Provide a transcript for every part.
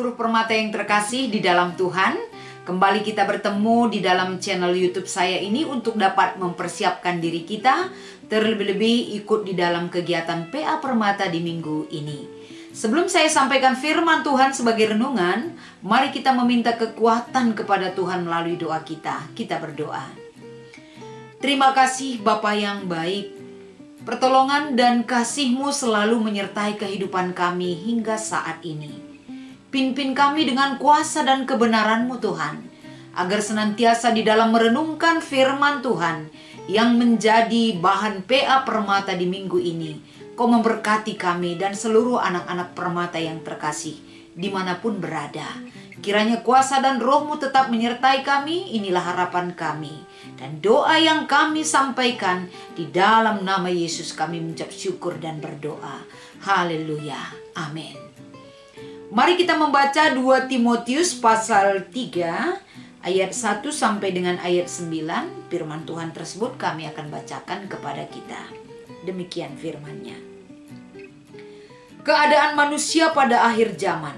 seluruh permata yang terkasih di dalam Tuhan. Kembali kita bertemu di dalam channel YouTube saya ini untuk dapat mempersiapkan diri kita, terlebih-lebih ikut di dalam kegiatan PA Permata di minggu ini. Sebelum saya sampaikan firman Tuhan sebagai renungan, mari kita meminta kekuatan kepada Tuhan melalui doa kita. Kita berdoa. Terima kasih Bapa yang baik. Pertolongan dan kasih-Mu selalu menyertai kehidupan kami hingga saat ini. Pimpin kami dengan kuasa dan kebenaran-Mu Tuhan, agar senantiasa di dalam merenungkan firman Tuhan yang menjadi bahan PA Permata di minggu ini, Kau memberkati kami dan seluruh anak-anak permata yang terkasih dimanapun berada. Kiranya kuasa dan Roh-Mu tetap menyertai kami, inilah harapan kami. Dan doa yang kami sampaikan di dalam nama Yesus kami mengucap syukur dan berdoa. Haleluya. Amin. Mari kita membaca 2 Timotius pasal 3 ayat 1 sampai dengan ayat 9. Firman Tuhan tersebut kami akan bacakan kepada kita. Demikian firman-Nya. Keadaan manusia pada akhir zaman.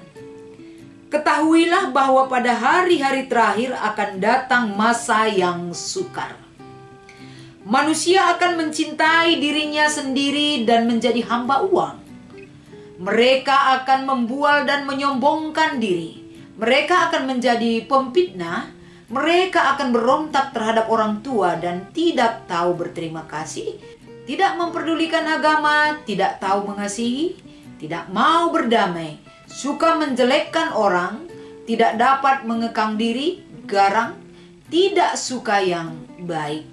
Ketahuilah bahwa pada hari-hari terakhir akan datang masa yang sukar. Manusia akan mencintai dirinya sendiri dan menjadi hamba uang. Mereka akan membual dan menyombongkan diri. Mereka akan menjadi pemfitnah. Mereka akan berontak terhadap orang tua dan tidak tahu berterima kasih. Tidak memperdulikan agama, tidak tahu mengasihi, tidak mau berdamai. Suka menjelekkan orang, tidak dapat mengekang diri, garang, tidak suka yang baik.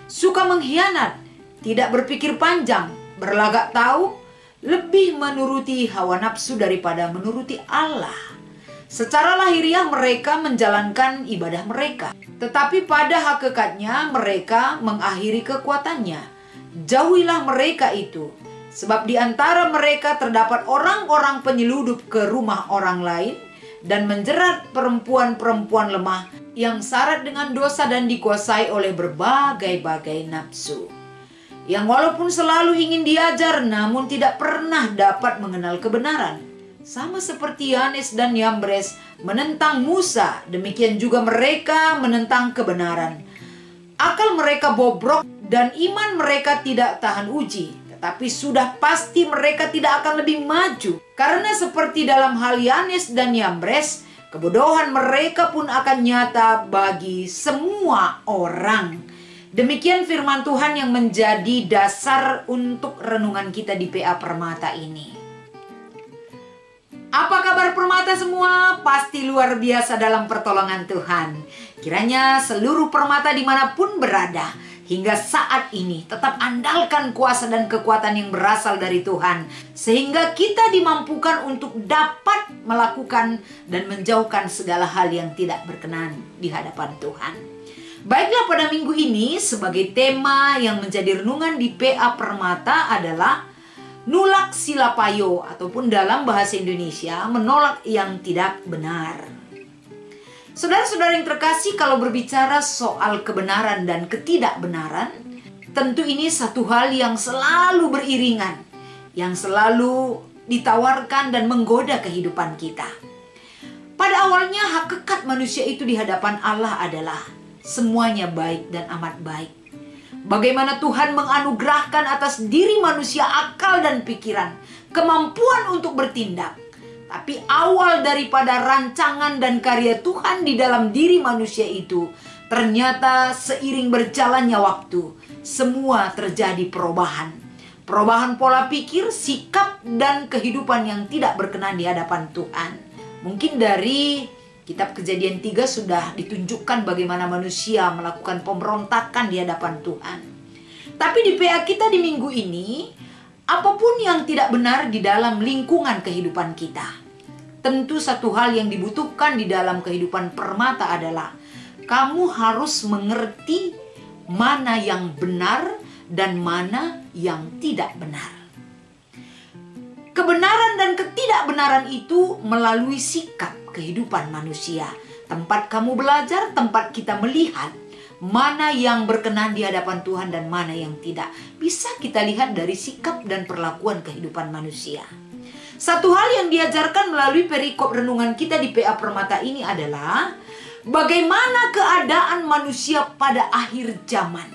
Suka mengkhianat, tidak berpikir panjang, berlagak tahu, lebih menuruti hawa nafsu daripada menuruti Allah. Secara lahiriah mereka menjalankan ibadah mereka, tetapi pada hakikatnya mereka mengakhiri kekuatannya. Jauhilah mereka itu. Sebab di antara mereka terdapat orang-orang penyeludup ke rumah orang lain dan menjerat perempuan-perempuan lemah yang syarat dengan dosa dan dikuasai oleh berbagai-bagai nafsu. Yang walaupun selalu ingin diajar namun tidak pernah dapat mengenal kebenaran. Sama seperti Yanes dan Yambres menentang Musa, demikian juga mereka menentang kebenaran. Akal mereka bobrok dan iman mereka tidak tahan uji. Tapi sudah pasti mereka tidak akan lebih maju. Karena seperti dalam hal Yanes dan Yambres, kebodohan mereka pun akan nyata bagi semua orang. Demikian firman Tuhan yang menjadi dasar untuk renungan kita di PA Permata ini. Apa kabar permata semua? Pasti luar biasa dalam pertolongan Tuhan. Kiranya seluruh permata dimanapun berada, hingga saat ini tetap andalkan kuasa dan kekuatan yang berasal dari Tuhan. Sehingga kita dimampukan untuk dapat melakukan dan menjauhkan segala hal yang tidak berkenan di hadapan Tuhan. Baiklah, pada minggu ini sebagai tema yang menjadi renungan di PA Permata adalah nulak silapayo, ataupun dalam bahasa Indonesia menolak yang tidak benar. Saudara-saudara yang terkasih, kalau berbicara soal kebenaran dan ketidakbenaran, tentu ini satu hal yang selalu beriringan, yang selalu ditawarkan dan menggoda kehidupan kita. Pada awalnya hakikat manusia itu di hadapan Allah adalah semuanya baik dan amat baik. Bagaimana Tuhan menganugerahkan atas diri manusia akal dan pikiran, kemampuan untuk bertindak. Tapi awal daripada rancangan dan karya Tuhan di dalam diri manusia itu, ternyata seiring berjalannya waktu, semua terjadi perubahan. Perubahan pola pikir, sikap, dan kehidupan yang tidak berkenan di hadapan Tuhan. Mungkin dari Kitab Kejadian 3 sudah ditunjukkan bagaimana manusia melakukan pemberontakan di hadapan Tuhan. Tapi di PA kita di minggu ini, apapun yang tidak benar di dalam lingkungan kehidupan kita, tentu satu hal yang dibutuhkan di dalam kehidupan permata adalah kamu harus mengerti mana yang benar dan mana yang tidak benar. Kebenaran dan ketidakbenaran itu melalui sikap kehidupan manusia. Tempat kamu belajar, tempat kita melihat mana yang berkenan di hadapan Tuhan dan mana yang tidak. Bisa kita lihat dari sikap dan perlakuan kehidupan manusia. Satu hal yang diajarkan melalui perikop renungan kita di PA Permata ini adalah bagaimana keadaan manusia pada akhir zaman.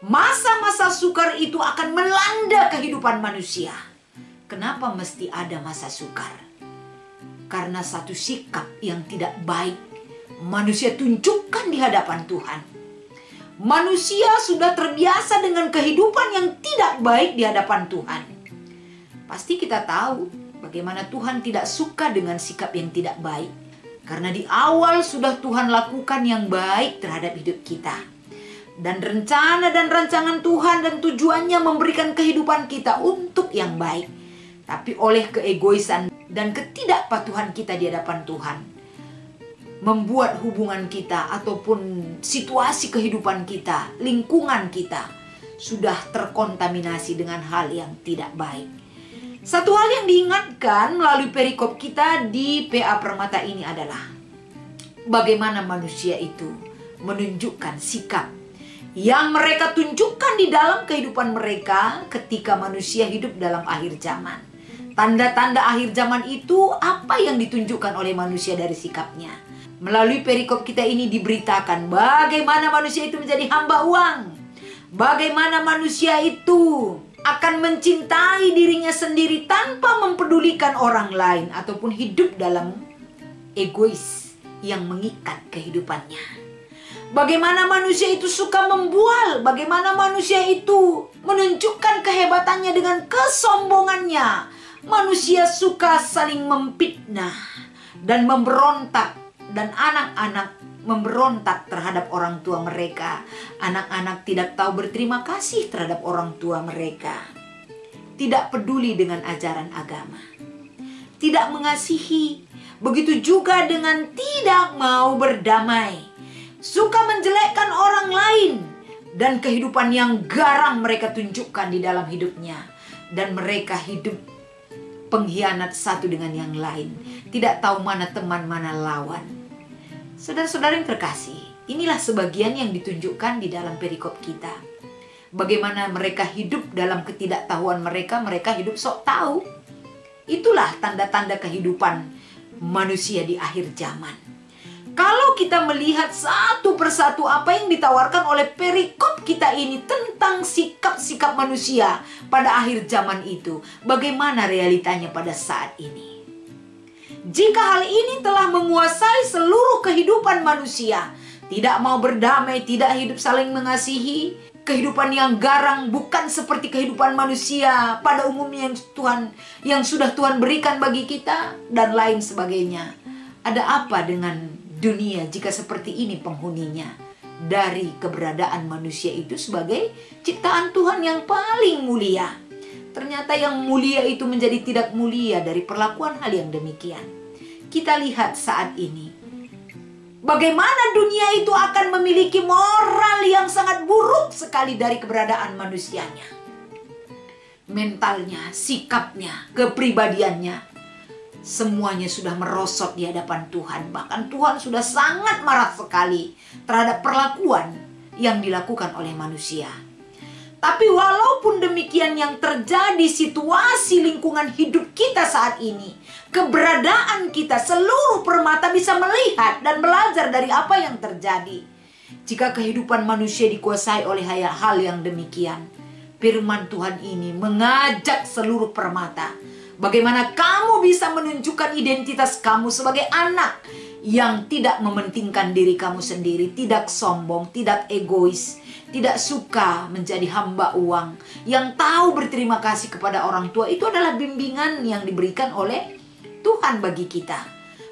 Masa-masa sukar itu akan melanda kehidupan manusia. Kenapa mesti ada masa sukar? Karena satu sikap yang tidak baik manusia tunjukkan di hadapan Tuhan. Manusia sudah terbiasa dengan kehidupan yang tidak baik di hadapan Tuhan. Pasti kita tahu bagaimana Tuhan tidak suka dengan sikap yang tidak baik. Karena di awal sudah Tuhan lakukan yang baik terhadap hidup kita. Dan rencana dan rancangan Tuhan dan tujuannya memberikan kehidupan kita untuk yang baik. Tapi oleh keegoisan dan ketidakpatuhan kita di hadapan Tuhan, membuat hubungan kita ataupun situasi kehidupan kita, lingkungan kita sudah terkontaminasi dengan hal yang tidak baik. Satu hal yang diingatkan melalui perikop kita di PA Permata ini adalah bagaimana manusia itu menunjukkan sikap yang mereka tunjukkan di dalam kehidupan mereka ketika manusia hidup dalam akhir zaman. Tanda-tanda akhir zaman itu apa yang ditunjukkan oleh manusia dari sikapnya. Melalui perikop kita ini diberitakan bagaimana manusia itu menjadi hamba uang. Bagaimana manusia itu akan mencintai dirinya sendiri tanpa mempedulikan orang lain ataupun hidup dalam egois yang mengikat kehidupannya. Bagaimana manusia itu suka membual, bagaimana manusia itu menunjukkan kehebatannya dengan kesombongannya. Manusia suka saling memfitnah dan memberontak, dan anak-anak memberontak terhadap orang tua mereka. Anak-anak tidak tahu berterima kasih terhadap orang tua mereka. Tidak peduli dengan ajaran agama. Tidak mengasihi. Begitu juga dengan tidak mau berdamai. Suka menjelekkan orang lain. Dan kehidupan yang garang mereka tunjukkan di dalam hidupnya. Dan mereka hidup pengkhianat satu dengan yang lain. Tidak tahu mana teman, mana lawan. Saudara-saudara yang terkasih, inilah sebagian yang ditunjukkan di dalam perikop kita. Bagaimana mereka hidup dalam ketidaktahuan mereka hidup sok tahu. Itulah tanda-tanda kehidupan manusia di akhir zaman. Kalau kita melihat satu persatu apa yang ditawarkan oleh perikop kita ini tentang sikap-sikap manusia pada akhir zaman itu, bagaimana realitanya pada saat ini? Jika hal ini telah menguasai seluruh kehidupan manusia, tidak mau berdamai, tidak hidup saling mengasihi, kehidupan yang garang bukan seperti kehidupan manusia pada umumnya yang sudah Tuhan berikan bagi kita dan lain sebagainya. Ada apa dengan dunia jika seperti ini penghuninya? Dari keberadaan manusia itu sebagai ciptaan Tuhan yang paling mulia. Ternyata yang mulia itu menjadi tidak mulia dari perlakuan hal yang demikian. Kita lihat saat ini bagaimana dunia itu akan memiliki moral yang sangat buruk sekali dari keberadaan manusianya. Mentalnya, sikapnya, kepribadiannya, semuanya sudah merosot di hadapan Tuhan. Bahkan Tuhan sudah sangat marah sekali terhadap perlakuan yang dilakukan oleh manusia. Tapi walaupun demikian yang terjadi situasi lingkungan hidup kita saat ini, keberadaan kita seluruh permata bisa melihat dan belajar dari apa yang terjadi. Jika kehidupan manusia dikuasai oleh hal yang demikian, firman Tuhan ini mengajak seluruh permata. Bagaimana kamu bisa menunjukkan identitas kamu sebagai anak yang tidak mementingkan diri kamu sendiri, tidak sombong, tidak egois, tidak suka menjadi hamba uang, yang tahu berterima kasih kepada orang tua. Itu adalah bimbingan yang diberikan oleh Tuhan bagi kita.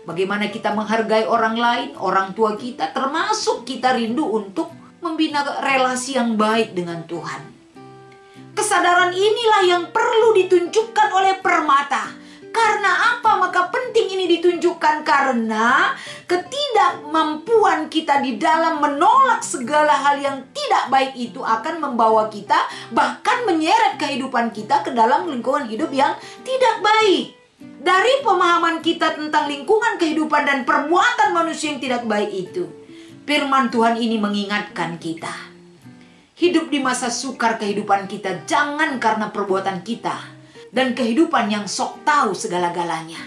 Bagaimana kita menghargai orang lain, orang tua kita, termasuk kita rindu untuk membina relasi yang baik dengan Tuhan. Kesadaran inilah yang perlu ditunjukkan oleh permata. Karena apa? Maka penting ini ditunjukkan karena ketidakmampuan kita di dalam menolak segala hal yang tidak baik itu akan membawa kita, bahkan menyeret kehidupan kita ke dalam lingkungan hidup yang tidak baik. Dari pemahaman kita tentang lingkungan kehidupan dan perbuatan manusia yang tidak baik itu, firman Tuhan ini mengingatkan kita. Hidup di masa sukar kehidupan kita jangan karena perbuatan kita, dan kehidupan yang sok tahu segala-galanya.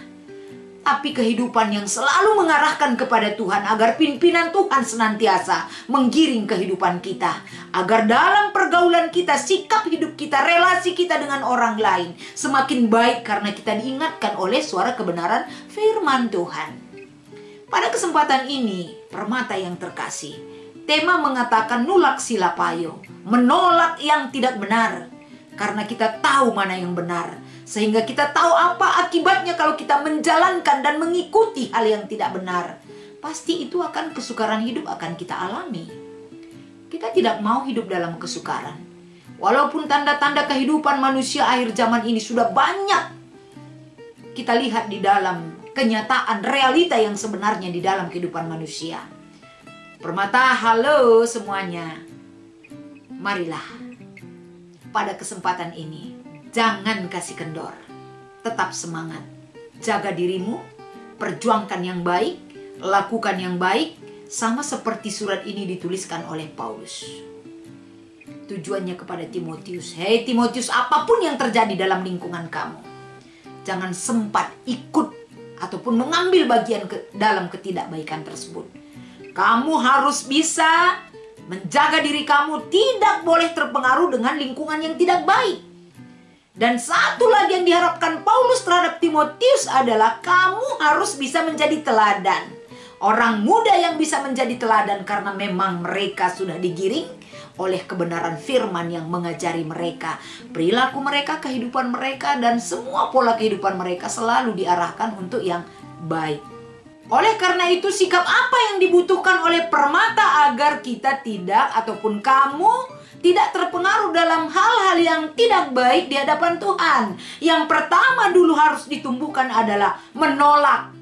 Tapi kehidupan yang selalu mengarahkan kepada Tuhan, agar pimpinan Tuhan senantiasa menggiring kehidupan kita. Agar dalam pergaulan kita, sikap hidup kita, relasi kita dengan orang lain semakin baik karena kita diingatkan oleh suara kebenaran firman Tuhan. Pada kesempatan ini, permata yang terkasih, tema mengatakan nulak silapayo, menolak yang tidak benar. Karena kita tahu mana yang benar. Sehingga kita tahu apa akibatnya kalau kita menjalankan dan mengikuti hal yang tidak benar. Pasti itu akan kesukaran hidup akan kita alami. Kita tidak mau hidup dalam kesukaran. Walaupun tanda-tanda kehidupan manusia akhir zaman ini sudah banyak kita lihat di dalam kenyataan realita yang sebenarnya di dalam kehidupan manusia. Permata, halo semuanya. Marilah pada kesempatan ini, jangan kasih kendor, tetap semangat, jaga dirimu, perjuangkan yang baik, lakukan yang baik, sama seperti surat ini dituliskan oleh Paulus. Tujuannya kepada Timotius, hei Timotius, apapun yang terjadi dalam lingkungan kamu, jangan sempat ikut ataupun mengambil bagian dalam ketidakbaikan tersebut. Kamu harus bisa menjaga diri kamu, tidak boleh terpengaruh dengan lingkungan yang tidak baik. Dan satu lagi yang diharapkan Paulus terhadap Timotius adalah kamu harus bisa menjadi teladan. Orang muda yang bisa menjadi teladan karena memang mereka sudah digiring oleh kebenaran firman yang mengajari mereka. Perilaku mereka, kehidupan mereka, dan semua pola kehidupan mereka selalu diarahkan untuk yang baik. Oleh karena itu, sikap apa yang dibutuhkan oleh permata agar kita tidak ataupun kamu tidak terpengaruh dalam hal-hal yang tidak baik di hadapan Tuhan? Yang pertama dulu harus ditumbuhkan adalah menolak.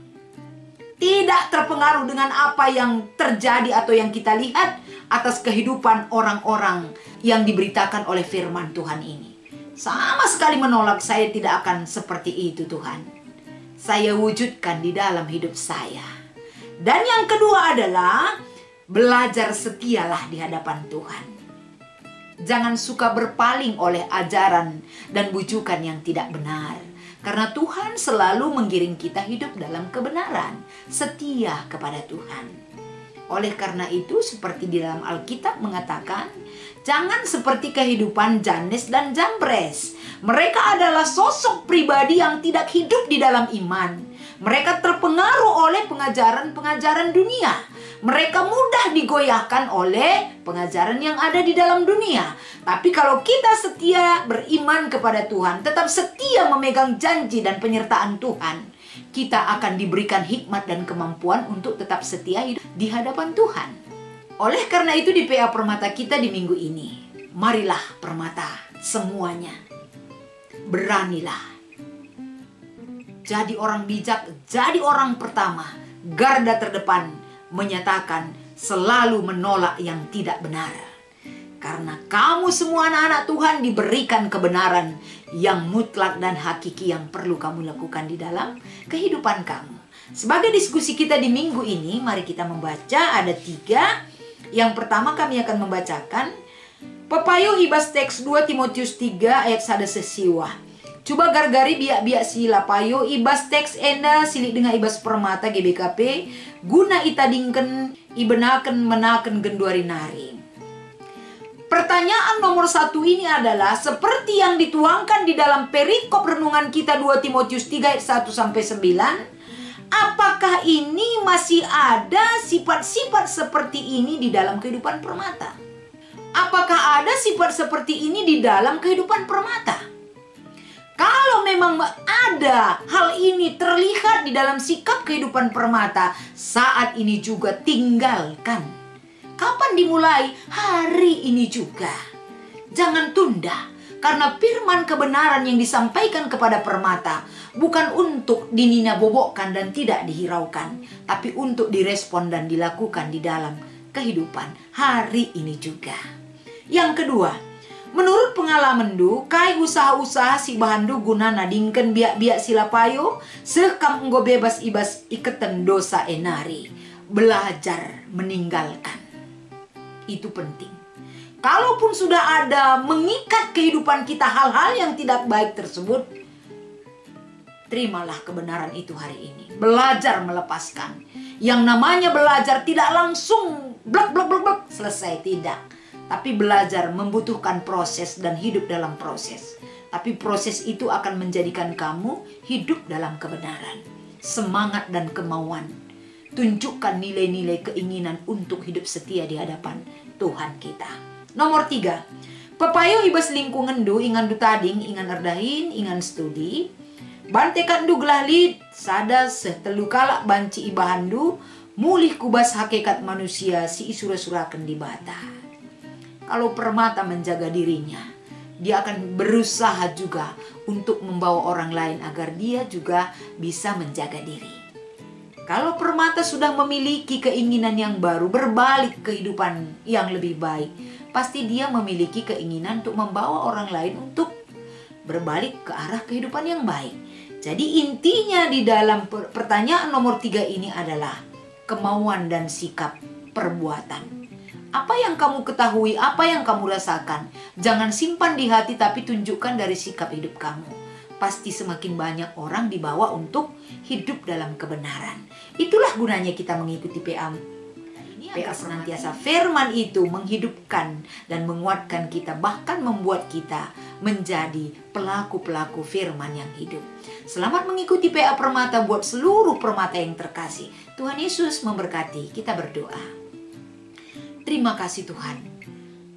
Tidak terpengaruh dengan apa yang terjadi atau yang kita lihat atas kehidupan orang-orang yang diberitakan oleh firman Tuhan ini. Sama sekali menolak, saya tidak akan seperti itu Tuhan. Saya wujudkan di dalam hidup saya. Dan yang kedua adalah belajar setialah di hadapan Tuhan. Jangan suka berpaling oleh ajaran dan bujukan yang tidak benar. Karena Tuhan selalu menggiring kita hidup dalam kebenaran. Setia kepada Tuhan. Oleh karena itu, seperti di dalam Alkitab mengatakan, jangan seperti kehidupan Janes dan Jambres. Mereka adalah sosok pribadi yang tidak hidup di dalam iman. Mereka terpengaruh oleh pengajaran-pengajaran dunia. Mereka mudah digoyahkan oleh pengajaran yang ada di dalam dunia. Tapi kalau kita setia beriman kepada Tuhan, tetap setia memegang janji dan penyertaan Tuhan, kita akan diberikan hikmat dan kemampuan untuk tetap setia di hadapan Tuhan. Oleh karena itu di PA Permata kita di minggu ini, marilah Permata semuanya, beranilah. Jadi orang bijak, jadi orang pertama, garda terdepan, menyatakan selalu menolak yang tidak benar. Karena kamu semua anak-anak Tuhan diberikan kebenaran yang mutlak dan hakiki yang perlu kamu lakukan di dalam kehidupan kamu. Sebagai diskusi kita di minggu ini, mari kita membaca ada 3. Yang pertama kami akan membacakan Pepayo ibas teks 2 Timotius 3 ayat 1 sesiwa. Coba gargari biak-biak sila payo ibas teks enda silik dengan ibas permata GBKP guna itadingken ibenaken menaken genduari nari. Pertanyaan nomor 1 ini adalah seperti yang dituangkan di dalam perikop renungan kita 2 Timotius 3 ayat 1-9. Apakah ini masih ada sifat-sifat seperti ini di dalam kehidupan permata? Apakah ada sifat seperti ini di dalam kehidupan permata? Kalau memang ada hal ini terlihat di dalam sikap kehidupan permata, saat ini juga tinggalkan. Kapan dimulai? Hari ini juga. Jangan tunda, karena firman kebenaran yang disampaikan kepada permata bukan untuk dinina bobokkan dan tidak dihiraukan, tapi untuk direspon dan dilakukan di dalam kehidupan hari ini juga. Yang kedua, menurut pengalaman kai usaha-usaha si bahandu guna nadingken biak-biak silapayo sekam enggo bebas ibas iketan dosa enari. Belajar meninggalkan. Itu penting. Kalaupun sudah ada mengikat kehidupan kita hal-hal yang tidak baik tersebut, terimalah kebenaran itu hari ini. Belajar melepaskan. Yang namanya belajar tidak langsung blek blek blek blek selesai, tidak. Tapi belajar membutuhkan proses dan hidup dalam proses. Tapi proses itu akan menjadikan kamu hidup dalam kebenaran, semangat dan kemauan. Tunjukkan nilai-nilai keinginan untuk hidup setia di hadapan Tuhan kita. Nomor 3, pepayo ibas lingkungan du ingan du tading, ingan erdahin, ingan studi. Bantekan du gelahlit, sada setelu kalak banci ibahandu, mulih kubas hakikat manusia si isura-surakan di bata. Kalau permata menjaga dirinya, dia akan berusaha juga untuk membawa orang lain agar dia juga bisa menjaga diri. Kalau permata sudah memiliki keinginan yang baru, berbalik kehidupan yang lebih baik, pasti dia memiliki keinginan untuk membawa orang lain untuk berbalik ke arah kehidupan yang baik. Jadi intinya di dalam pertanyaan nomor 3 ini adalah kemauan dan sikap perbuatan. Apa yang kamu ketahui, apa yang kamu rasakan, jangan simpan di hati tapi tunjukkan dari sikap hidup kamu. Pasti semakin banyak orang dibawa untuk hidup dalam kebenaran. Itulah gunanya kita mengikuti PA senantiasa. Firman itu menghidupkan dan menguatkan kita, bahkan membuat kita menjadi pelaku-pelaku firman yang hidup. Selamat mengikuti PA Permata buat seluruh permata yang terkasih. Tuhan Yesus memberkati. Kita berdoa. Terima kasih Tuhan.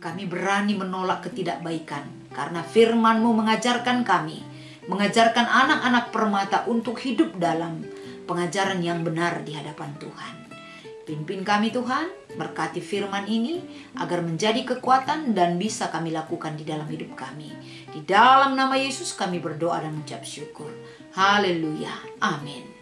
Kami berani menolak ketidakbaikan karena firman-Mu mengajarkan kami, mengajarkan anak-anak permata untuk hidup dalam pengajaran yang benar di hadapan Tuhan. Pimpin kami Tuhan, berkati firman ini agar menjadi kekuatan dan bisa kami lakukan di dalam hidup kami. Di dalam nama Yesus kami berdoa dan mengucap syukur. Haleluya. Amin.